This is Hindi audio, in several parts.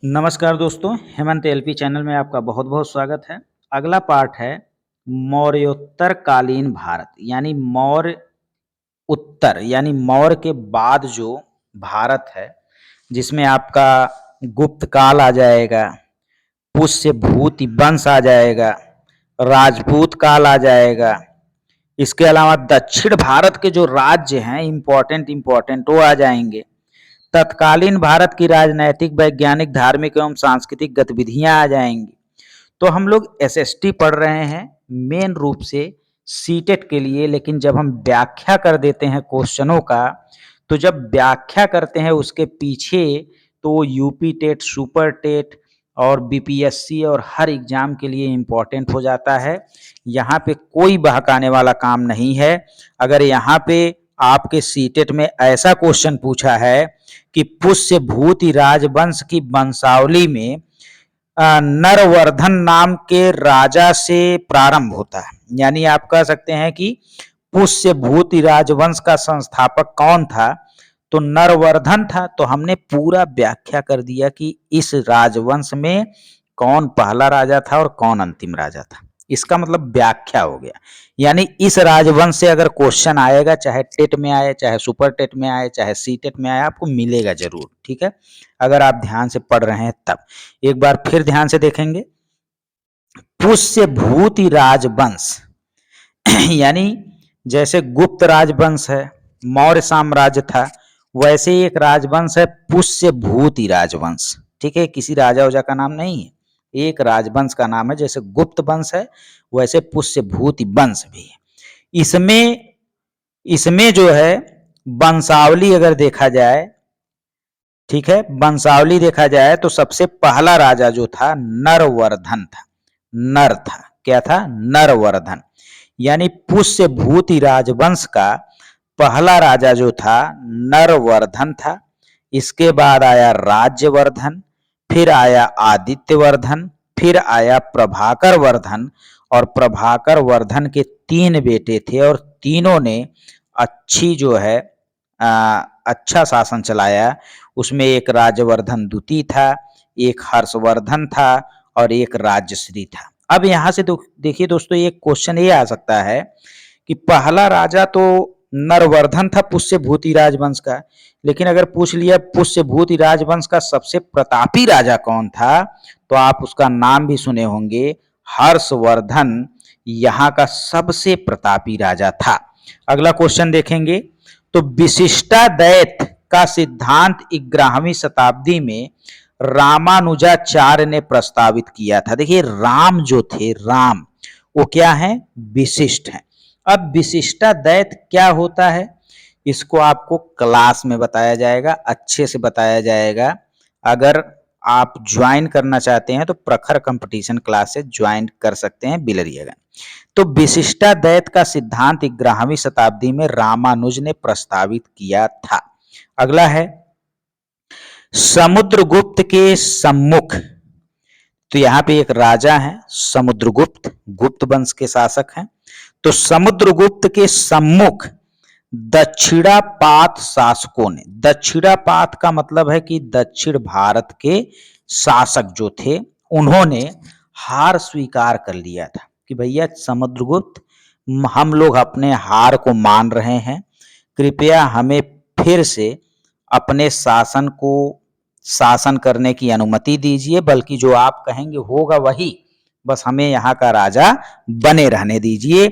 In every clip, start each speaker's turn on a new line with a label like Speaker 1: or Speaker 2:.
Speaker 1: नमस्कार दोस्तों, हेमंत एलपी चैनल में आपका बहुत-बहुत स्वागत है। अगला पार्ट है मौर्योत्तर कालीन भारत यानी मौर्य उत्तर यानी मौर्य के बाद जो भारत है, जिसमें आपका गुप्त काल आ जाएगा, पुष्य भूति वंश आ जाएगा, राजपूत काल आ जाएगा। इसके अलावा दक्षिण भारत के जो राज्य हैं इम्पोर्टेंट वो आ जाएंगे। तत्कालीन भारत की राजनैतिक, वैज्ञानिक, धार्मिक एवं सांस्कृतिक गतिविधियां आ जाएंगी। तो हम लोग एसएसटी पढ़ रहे हैं मेन रूप से सीटेट के लिए, लेकिन जब हम व्याख्या कर देते हैं क्वेश्चनों का, तो जब व्याख्या करते हैं उसके पीछे तो यूपी टेट, सुपर टेट और बीपीएससी और हर एग्जाम के लिए इम्पोर्टेंट हो जाता है। यहाँ पे कोई बहकाने वाला काम नहीं है। अगर यहाँ पे आपके सीटेट में ऐसा क्वेश्चन पूछा है कि पुष्य भूति राजवंश की वंशावली में नरवर्धन नाम के राजा से प्रारंभ होता है, यानी आप कह सकते हैं कि पुष्य भूति राजवंश का संस्थापक कौन था, तो नरवर्धन था। तो हमने पूरा व्याख्या कर दिया कि इस राजवंश में कौन पहला राजा था और कौन अंतिम राजा था। इसका मतलब व्याख्या हो गया। यानी इस राजवंश से अगर क्वेश्चन आएगा, चाहे टेट में आए, चाहे सुपर टेट में आए, चाहे सी टेट में आए, आपको मिलेगा जरूर। ठीक है, अगर आप ध्यान से पढ़ रहे हैं तब। एक बार फिर ध्यान से देखेंगे, पुष्य भूति राजवंश यानी जैसे गुप्त राजवंश है, मौर्य साम्राज्य था, वैसे ही एक राजवंश है पुष्य भूति राजवंश। ठीक है, किसी राजा वजा का नाम नहीं है, एक राजवंश का नाम है। जैसे गुप्त वंश है वैसे पुष्य भूति वंश भी है। इसमें इसमें जो है वंशावली अगर देखा जाए, ठीक है, वंशावली देखा जाए तो सबसे पहला राजा जो था नरवर्धन था। नर था, क्या था? नरवर्धन। यानी पुष्य भूति राजवंश का पहला राजा जो था नरवर्धन था। इसके बाद आया राज्यवर्धन, फिर आया आदित्यवर्धन, फिर आया प्रभाकर वर्धन। और प्रभाकर वर्धन के 3 बेटे थे और तीनों ने अच्छी जो है अच्छा शासन चलाया। उसमें एक राजवर्धन द्वितीय था, एक हर्षवर्धन था और एक राजश्री था। अब यहां से देखिए दोस्तों, एक क्वेश्चन ये आ सकता है कि पहला राजा तो नरवर्धन था पुष्य भूति राजवंश का, लेकिन अगर पूछ लिया पुष्य भूति राजवंश का सबसे प्रतापी राजा कौन था, तो आप उसका नाम भी सुने होंगे, हर्षवर्धन यहाँ का सबसे प्रतापी राजा था। अगला क्वेश्चन देखेंगे, तो विशिष्टाद्वैत का सिद्धांत 11वीं शताब्दी में रामानुजाचार्य ने प्रस्तावित किया था। देखिए, राम जो थे, राम वो क्या है? विशिष्ट है। अब विशिष्टाद्वैत क्या होता है, इसको आपको क्लास में बताया जाएगा, अच्छे से बताया जाएगा। अगर आप ज्वाइन करना चाहते हैं तो प्रखर कंपटीशन क्लास से ज्वाइन कर सकते हैं बिलरियागंज। तो विशिष्टाद्वैत का सिद्धांत 11वीं शताब्दी में रामानुज ने प्रस्तावित किया था। अगला है समुद्रगुप्त के सम्मुख। तो यहाँ पे एक राजा है समुद्रगुप्त, गुप्त वंश के शासक हैं। तो समुद्रगुप्त के सम्मुख दक्षिणापात शासकों ने, दक्षिणापात का मतलब है कि दक्षिण भारत के शासक जो थे उन्होंने हार स्वीकार कर लिया था कि भैया समुद्रगुप्त, हम लोग अपने हार को मान रहे हैं, कृपया हमें फिर से अपने शासन को शासन करने की अनुमति दीजिए, बल्कि जो आप कहेंगे होगा वही, बस हमें यहाँ का राजा बने रहने दीजिए।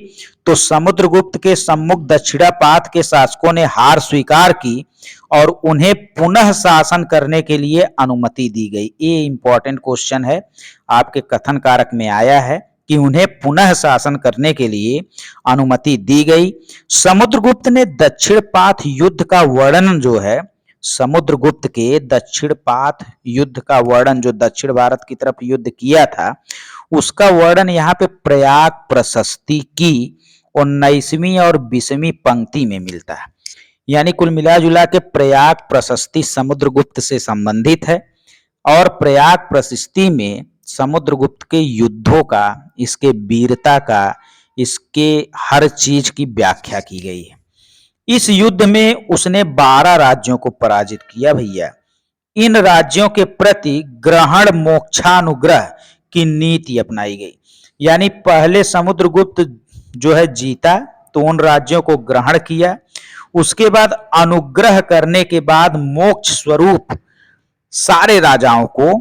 Speaker 1: तो समुद्रगुप्त के सम्मुख दक्षिणापात के शासकों ने हार स्वीकार की और उन्हें पुनः शासन करने के लिए अनुमति दी गई। ये इंपॉर्टेंट क्वेश्चन है, आपके कथन कारक में आया है कि उन्हें पुनः शासन करने के लिए अनुमति दी गई। समुद्रगुप्त ने दक्षिणपात युद्ध का वर्णन जो है, समुद्रगुप्त के दक्षिणपात युद्ध का वर्णन, जो दक्षिण भारत की तरफ युद्ध किया था, उसका वर्णन यहाँ पे प्रयाग प्रशस्ति की 19वीं और 20वीं पंक्ति में मिलता है। यानी कुल मिला जुला के प्रयाग प्रशस्ति समुद्रगुप्त से संबंधित है और प्रयाग प्रशस्ति में समुद्रगुप्त के युद्धों का, इसके वीरता का, इसके हर चीज की व्याख्या की गई है। इस युद्ध में उसने 12 राज्यों को पराजित किया भैया। इन राज्यों के प्रति ग्रहण मोक्षानुग्रह की नीति अपनाई गई। यानी पहले समुद्रगुप्त जो है जीता तो उन राज्यों को ग्रहण किया, उसके बाद अनुग्रह करने के बाद मोक्ष स्वरूप सारे राजाओं को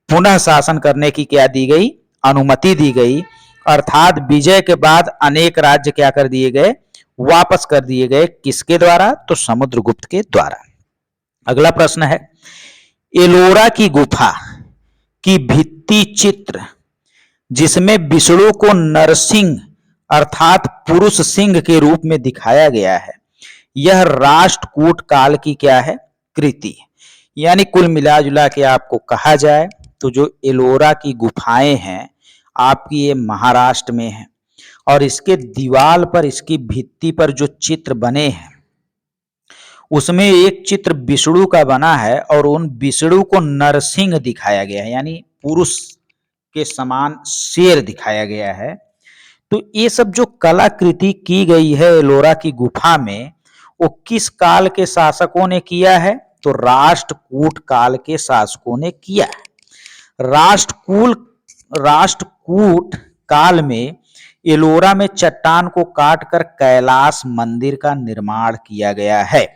Speaker 1: पुनः शासन करने की क्या दी गई, अनुमति दी गई। अर्थात विजय के बाद अनेक राज्य क्या कर दिए गए, वापस कर दिए गए। किसके द्वारा, तो समुद्रगुप्त के द्वारा। अगला प्रश्न है, एलोरा की गुफा की भित्ति चित्र जिसमें विष्णु को नरसिंह अर्थात पुरुष सिंह के रूप में दिखाया गया है, यह राष्ट्रकूट काल की क्या है, कृति। यानी कुल मिला जुला के आपको कहा जाए तो जो एलोरा की गुफाएं हैं आपकी ये महाराष्ट्र में है, और इसके दीवार पर, इसकी भित्ति पर जो चित्र बने हैं उसमें एक चित्र विष्णु का बना है और उन विष्णु को नरसिंह दिखाया गया है, यानी पुरुष के समान शेर दिखाया गया है। तो ये सब जो कलाकृति की गई है एलोरा की गुफा में, वो किस काल के शासकों ने किया है, तो राष्ट्रकूट काल के शासकों ने किया है। राष्ट्रकूट काल में एलोरा में चट्टान को काटकर कैलाश मंदिर का निर्माण किया गया है।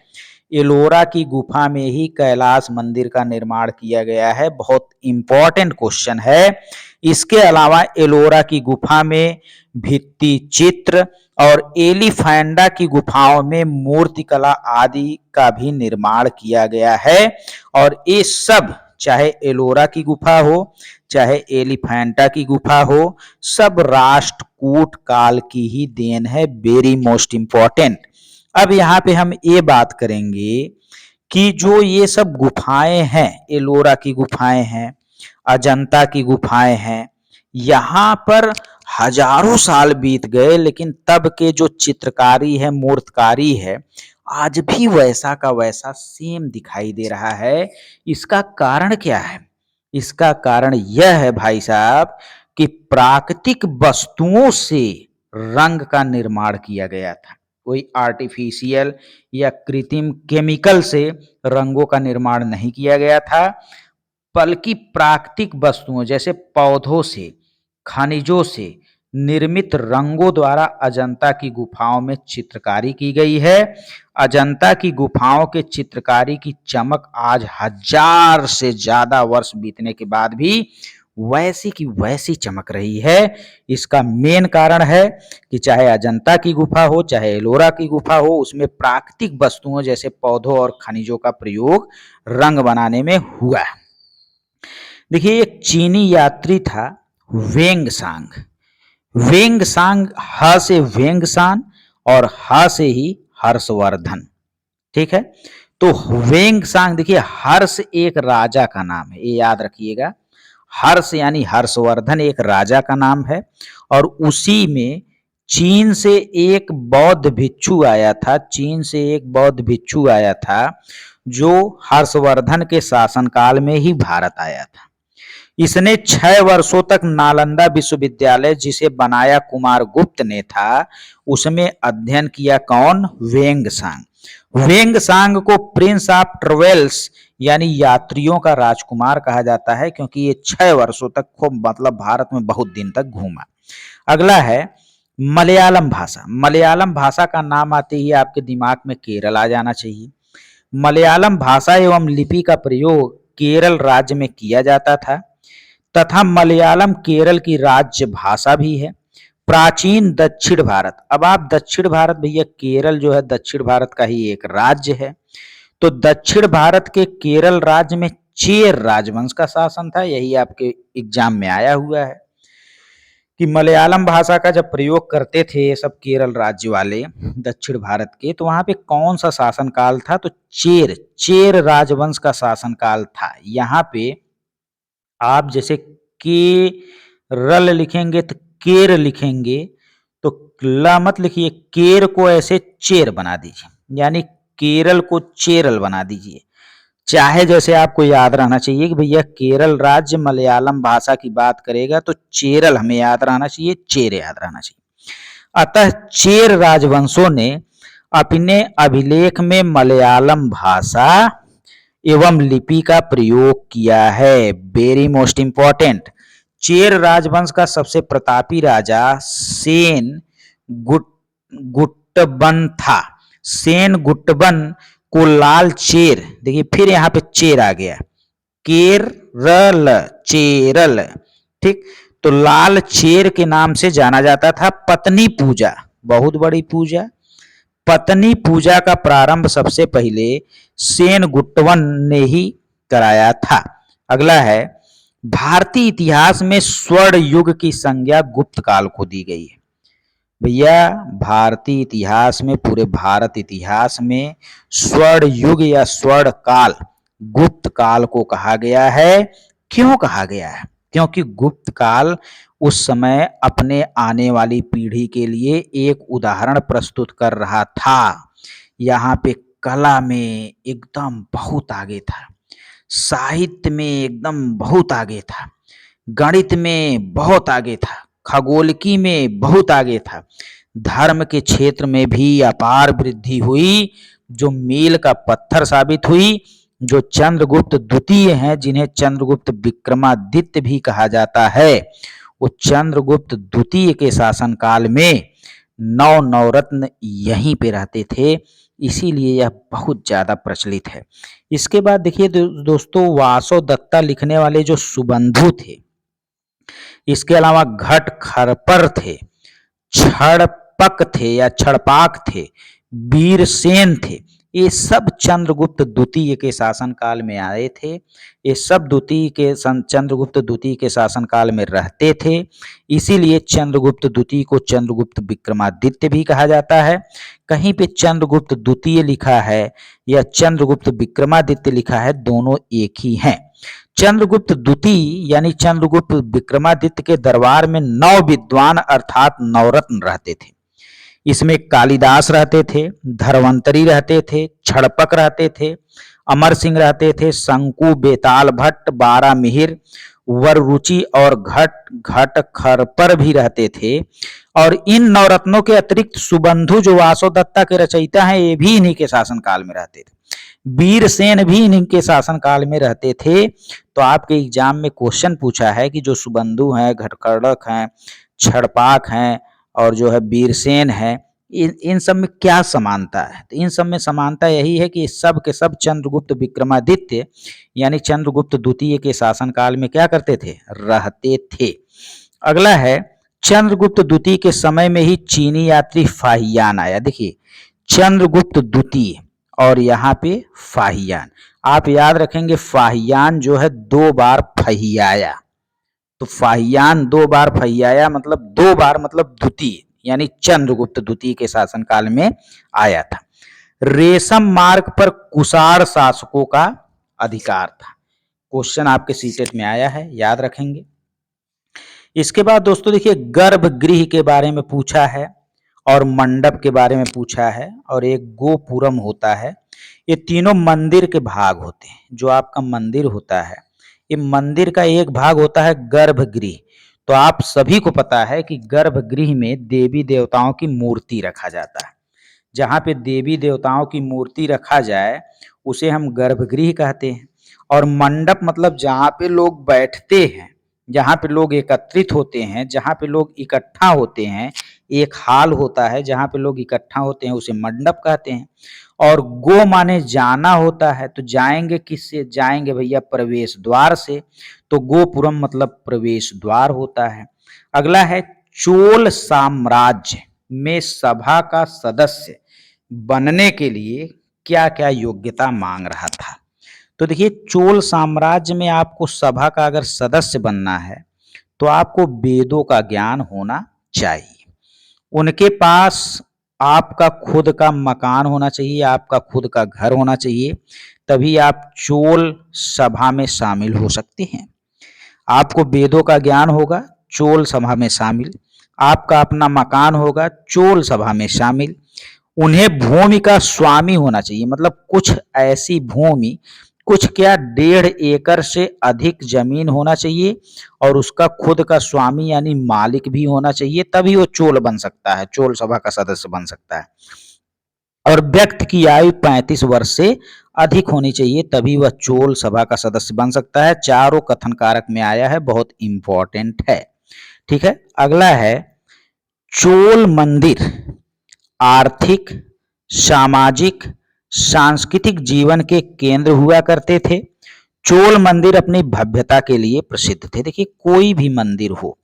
Speaker 1: एलोरा की गुफा में ही कैलाश मंदिर का निर्माण किया गया है। बहुत इंपॉर्टेंट क्वेश्चन है। इसके अलावा एलोरा की गुफा में भित्ति चित्र और एलिफेंडा की गुफाओं में मूर्तिकला आदि का भी निर्माण किया गया है। और ये सब, चाहे एलोरा की गुफा हो चाहे एलिफेंटा की गुफा हो, सब राष्ट्रकूट काल की ही देन है। Very most important. अब यहाँ पे हम ये बात करेंगे कि जो ये सब गुफाएं हैं, एलोरा की गुफाएं हैं, अजंता की गुफाएं हैं, यहाँ पर हजारों साल बीत गए, लेकिन तब के जो चित्रकारी है, मूर्तिकारी है, आज भी वैसा का वैसा सेम दिखाई दे रहा है। इसका कारण क्या है? इसका कारण यह है भाई साहब कि प्राकृतिक वस्तुओं से रंग का निर्माण किया गया था। कोई आर्टिफिशियल या कृत्रिम केमिकल से रंगों का निर्माण नहीं किया गया था, बल्कि प्राकृतिक वस्तुओं जैसे पौधों से, खनिजों से निर्मित रंगों द्वारा अजंता की गुफाओं में चित्रकारी की गई है। अजंता की गुफाओं के चित्रकारी की चमक आज 1000 से ज्यादा वर्ष बीतने के बाद भी वैसी की वैसी चमक रही है। इसका मेन कारण है कि चाहे अजंता की गुफा हो चाहे एलोरा की गुफा हो, उसमें प्राकृतिक वस्तुओं जैसे पौधों और खनिजों का प्रयोग रंग बनाने में हुआ है। देखिए, एक चीनी यात्री था वेंगसांग। वेंगसांग, ह से वेंगसान और ह से ही हर्षवर्धन, ठीक है। तो वेंगसांग, देखिए हर्ष एक राजा का नाम है, ये याद रखिएगा। हर्ष यानी हर्षवर्धन एक राजा का नाम है, और उसी में चीन से एक बौद्ध भिक्षु आया था। चीन से एक बौद्ध भिक्षु आया था जो हर्षवर्धन के शासनकाल में ही भारत आया था। इसने 6 वर्षों तक नालंदा विश्वविद्यालय, जिसे बनाया कुमार गुप्त ने था, उसमें अध्ययन किया। कौन? वेंगसांग। वेंगसांग को प्रिंस ऑफ ट्रेवल्स यानी यात्रियों का राजकुमार कहा जाता है, क्योंकि ये 6 वर्षों तक खूब, मतलब भारत में बहुत दिन तक घूमा। अगला है मलयालम भाषा। मलयालम भाषा का नाम आते ही आपके दिमाग में केरल आ जाना चाहिए। मलयालम भाषा एवं लिपि का प्रयोग केरल राज्य में किया जाता था तथा मलयालम केरल की राज्य भाषा भी है। प्राचीन दक्षिण भारत, अब आप दक्षिण भारत, भैया केरल जो है दक्षिण भारत का ही एक राज्य है। तो दक्षिण भारत के केरल राज्य में चेर राजवंश का शासन था। यही आपके एग्जाम में आया हुआ है कि मलयालम भाषा का जब प्रयोग करते थे ये सब केरल राज्य वाले दक्षिण भारत के, तो वहां पे कौन सा शासनकाल था? तो चेर राजवंश का शासनकाल था। यहाँ पे आप जैसे केरल लिखेंगे तो केर लिखेंगे, तो ला मत लिखिए, केर को ऐसे चेर बना दीजिए, यानी केरल को चेरल बना दीजिए। चाहे जैसे आपको याद रहना चाहिए कि भैया केरल राज्य मलयालम भाषा की बात करेगा तो चेरल हमें याद रहना चाहिए, चेर याद रहना चाहिए। अतः चेर राजवंशों ने अपने अभिलेख में मलयालम भाषा एवं लिपि का प्रयोग किया है। Very most important. चेर राजवंश का सबसे प्रतापी राजा सेन गुट्टबन था। सेन गुट्टबन को लाल चेर, देखिए फिर यहाँ पे चेर आ गया, केरल, चेरल, ठीक। तो लाल चेर के नाम से जाना जाता था। पत्नी पूजा, बहुत बड़ी पूजा, पत्नी पूजा का प्रारंभ सबसे पहले सेन गुट्टवन ने ही कराया था। अगला है, भारतीय इतिहास में स्वर्ण युग की संज्ञा गुप्त काल को दी गई है। भैया भारतीय इतिहास में, पूरे भारत इतिहास में स्वर्ण युग या स्वर्ण काल गुप्त काल को कहा गया है। क्यों कहा गया है? क्योंकि गुप्त काल उस समय अपने आने वाली पीढ़ी के लिए एक उदाहरण प्रस्तुत कर रहा था। यहाँ पे कला में एकदम बहुत आगे था, साहित्य में एकदम बहुत आगे था, गणित में बहुत आगे था, खगोलकी में बहुत आगे था, धर्म के क्षेत्र में भी अपार वृद्धि हुई, जो मील का पत्थर साबित हुई। जो चंद्रगुप्त द्वितीय हैं, जिन्हें चंद्रगुप्त विक्रमादित्य भी कहा जाता है, वो चंद्रगुप्त द्वितीय के शासनकाल में नौ नवरत्न यहीं पे रहते थे, इसीलिए यह बहुत ज्यादा प्रचलित है। इसके बाद देखिए दोस्तों, वासवदत्ता लिखने वाले जो सुबंधु थे, इसके अलावा घट खरपर थे, छड़पक थे या छड़पाक थे, वीरसेन थे, ये सब चंद्रगुप्त द्वितीय के शासनकाल में आए थे। ये सब चंद्रगुप्त द्वितीय के शासनकाल में रहते थे, इसीलिए चंद्रगुप्त द्वितीय को चंद्रगुप्त विक्रमादित्य भी कहा जाता है। कहीं पे चंद्रगुप्त द्वितीय लिखा है या चंद्रगुप्त विक्रमादित्य लिखा है, दोनों एक ही हैं। चंद्रगुप्त द्वितीय यानी चंद्रगुप्त विक्रमादित्य के दरबार में 9 विद्वान अर्थात नवरत्न रहते थे। इसमें कालिदास रहते थे, धर्वंतरी रहते थे, छड़पक रहते थे, अमर सिंह रहते थे, शंकु, बेताल भट्ट, बारह मिहिर, वररुचि और घट खरपर भी रहते थे। और इन नवरत्नों के अतिरिक्त सुबंधु जो वासवदत्ता के रचयिता हैं, ये भी इन्हीं के शासनकाल में रहते थे। वीरसेन भी इन्हीं के शासनकाल में रहते थे। तो आपके एग्जाम में क्वेश्चन पूछा है कि जो सुबंधु हैं, घटकर्णक हैं, छड़पाक हैं और जो है वीरसेन है, इन सब में क्या समानता है? तो इन सब में समानता यही है कि सब के सब चंद्रगुप्त विक्रमादित्य यानी चंद्रगुप्त द्वितीय के शासनकाल में क्या करते थे? रहते थे। अगला है, चंद्रगुप्त द्वितीय के समय में ही चीनी यात्री फाहियान आया। देखिए चंद्रगुप्त द्वितीय और यहाँ पे फाहियान, आप याद रखेंगे फाहियान जो है 2 बार फहियाया, तो फाहियान 2 बार फहियाया मतलब 2 बार मतलब द्वितीय यानी चंद्रगुप्त द्वितीय के शासनकाल में आया था। रेशम मार्ग पर कुषाण शासकों का अधिकार था। क्वेश्चन आपके सीटेट में आया है, याद रखेंगे। इसके बाद दोस्तों देखिए, गर्भगृह के बारे में पूछा है और मंडप के बारे में पूछा है और एक गोपुरम होता है। ये तीनों मंदिर के भाग होते हैं। जो आपका मंदिर होता है, ये मंदिर का एक भाग होता है गर्भगृह। तो आप सभी को पता है कि गर्भगृह में देवी देवताओं की मूर्ति रखा जाता है। जहाँ पे देवी देवताओं की मूर्ति रखा जाए उसे हम गर्भगृह कहते हैं। और मंडप मतलब जहाँ पे लोग बैठते हैं, जहाँ पे लोग एकत्रित होते हैं, जहाँ पे लोग इकट्ठा होते हैं, एक हाल होता है जहाँ पे लोग इकट्ठा होते हैं, उसे मंडप कहते हैं। और गो माने जाना होता है, तो जाएंगे किससे? जाएंगे भैया प्रवेश द्वार से, तो गोपुरम मतलब प्रवेश द्वार होता है। अगला है, चोल साम्राज्य में सभा का सदस्य बनने के लिए क्या क्या योग्यता मांग रहा था? तो देखिए चोल साम्राज्य में आपको सभा का अगर सदस्य बनना है तो आपको वेदों का ज्ञान होना चाहिए, उनके पास आपका खुद का मकान होना चाहिए, आपका खुद का घर होना चाहिए, तभी आप चोल सभा में शामिल हो सकते हैं। आपको वेदों का ज्ञान होगा, चोल सभा में शामिल, आपका अपना मकान होगा, चोल सभा में शामिल। उन्हें भूमि का स्वामी होना चाहिए, मतलब कुछ ऐसी भूमि, कुछ क्या 1.5 एकड़ से अधिक जमीन होना चाहिए और उसका खुद का स्वामी यानी मालिक भी होना चाहिए, तभी वो चोल बन सकता है, चोल सभा का सदस्य बन सकता है। और व्यक्ति की आयु 35 वर्ष से अधिक होनी चाहिए, तभी वह चोल सभा का सदस्य बन सकता है। चारों कथन कारक में आया है, बहुत इंपॉर्टेंट है। ठीक है, अगला है चोल मंदिर आर्थिक, सामाजिक, सांस्कृतिक जीवन के केंद्र हुआ करते थे। चोल मंदिर अपनी भव्यता के लिए प्रसिद्ध थे। देखिए, कोई भी मंदिर हो,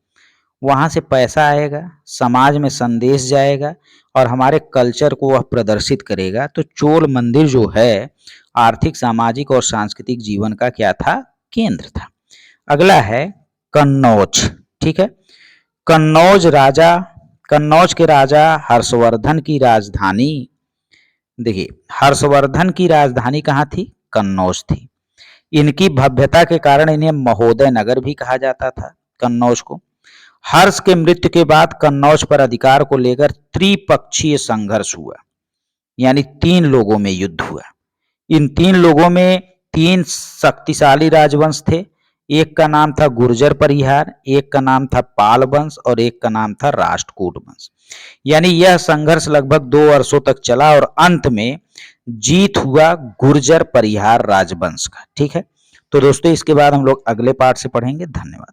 Speaker 1: वहां से पैसा आएगा, समाज में संदेश जाएगा और हमारे कल्चर को वह प्रदर्शित करेगा। तो चोल मंदिर जो है आर्थिक, सामाजिक और सांस्कृतिक जीवन का क्या था? केंद्र था। अगला है कन्नौज। ठीक है, कन्नौज के राजा हर्षवर्धन की राजधानी, देखिए हर्षवर्धन की राजधानी कहाँ थी? कन्नौज थी। इनकी भव्यता के कारण इन्हें महोदय नगर भी कहा जाता था, कन्नौज को। हर्ष के मृत्यु के बाद कन्नौज पर अधिकार को लेकर त्रिपक्षीय संघर्ष हुआ, यानी 3 लोगों में युद्ध हुआ। इन 3 लोगों में 3 शक्तिशाली राजवंश थे। एक का नाम था गुर्जर परिहार, एक का नाम था पाल वंश और एक का नाम था राष्ट्रकूट वंश। यानी यह संघर्ष लगभग 2 वर्षों तक चला और अंत में जीत हुआ गुर्जर परिहार राजवंश का। ठीक है, तो दोस्तों इसके बाद हम लोग अगले पार्ट से पढ़ेंगे। धन्यवाद।